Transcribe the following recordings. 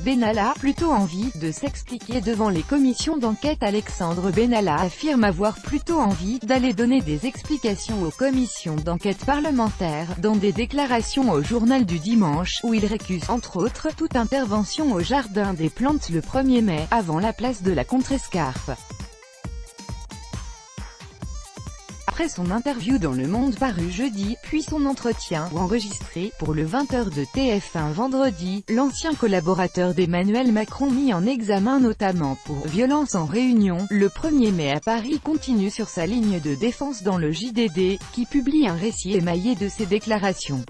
Benalla, plutôt envie de s'expliquer devant les commissions d'enquête. Alexandre Benalla affirme avoir plutôt envie d'aller donner des explications aux commissions d'enquête parlementaires, dans des déclarations au Journal du Dimanche, où il récuse, entre autres, toute intervention au Jardin des Plantes le 1er mai, avant la place de la Contrescarpe. Après son interview dans Le Monde paru jeudi, puis son entretien, enregistré, pour le 20h de TF1 vendredi, l'ancien collaborateur d'Emmanuel Macron mis en examen notamment pour violence en réunion, le 1er mai à Paris continue sur sa ligne de défense dans le JDD, qui publie un récit émaillé de ses déclarations.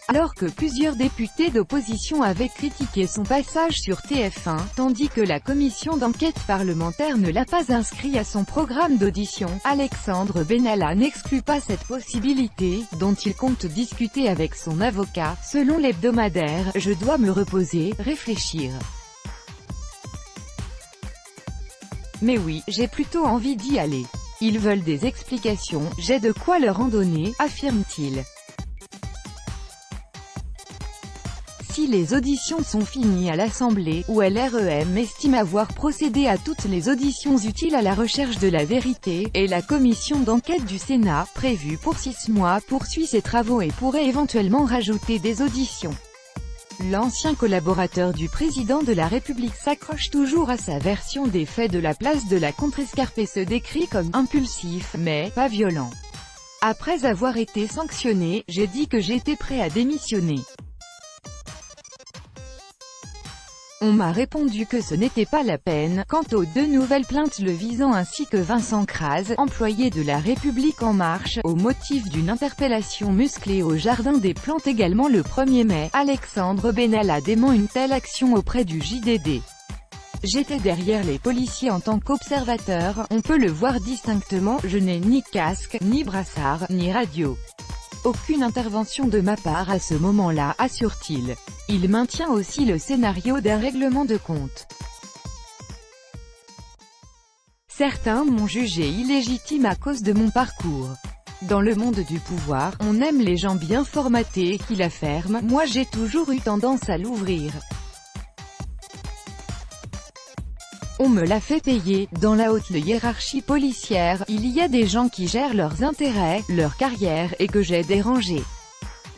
Alors que plusieurs députés d'opposition avaient critiqué son passage sur TF1, tandis que la commission d'enquête parlementaire ne l'a pas inscrit à son programme d'audition, Alexandre Benalla n'exclut pas cette possibilité, dont il compte discuter avec son avocat, selon l'hebdomadaire. Je dois me reposer, réfléchir. Mais oui, j'ai plutôt envie d'y aller. Ils veulent des explications, j'ai de quoi leur en donner, affirme-t-il. Si les auditions sont finies à l'Assemblée, où LREM estime avoir procédé à toutes les auditions utiles à la recherche de la vérité, et la commission d'enquête du Sénat, prévue pour 6 mois, poursuit ses travaux et pourrait éventuellement rajouter des auditions. L'ancien collaborateur du président de la République s'accroche toujours à sa version des faits de la place de la Contrescarpe et se décrit comme « impulsif, mais pas violent ». Après avoir été sanctionné, j'ai dit que j'étais prêt à démissionner. On m'a répondu que ce n'était pas la peine. Quant aux 2 nouvelles plaintes le visant ainsi que Vincent Kras, employé de La République En Marche, au motif d'une interpellation musclée au Jardin des Plantes également le 1er mai, Alexandre Benalla dément une telle action auprès du JDD. J'étais derrière les policiers en tant qu'observateur, on peut le voir distinctement, je n'ai ni casque, ni brassard, ni radio. Aucune intervention de ma part à ce moment-là, assure-t-il. Il maintient aussi le scénario d'un règlement de compte. Certains m'ont jugé illégitime à cause de mon parcours. Dans le monde du pouvoir, on aime les gens bien formatés qui la ferment, moi j'ai toujours eu tendance à l'ouvrir. On me l'a fait payer. Dans la haute hiérarchie policière, il y a des gens qui gèrent leurs intérêts, leur carrière, et que j'ai dérangé.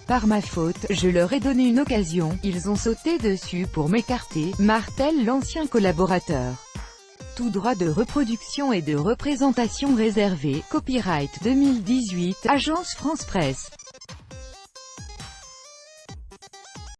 Par ma faute, je leur ai donné une occasion, ils ont sauté dessus pour m'écarter, martèle l'ancien collaborateur. Tout droit de reproduction et de représentation réservé, copyright 2018, Agence France Presse.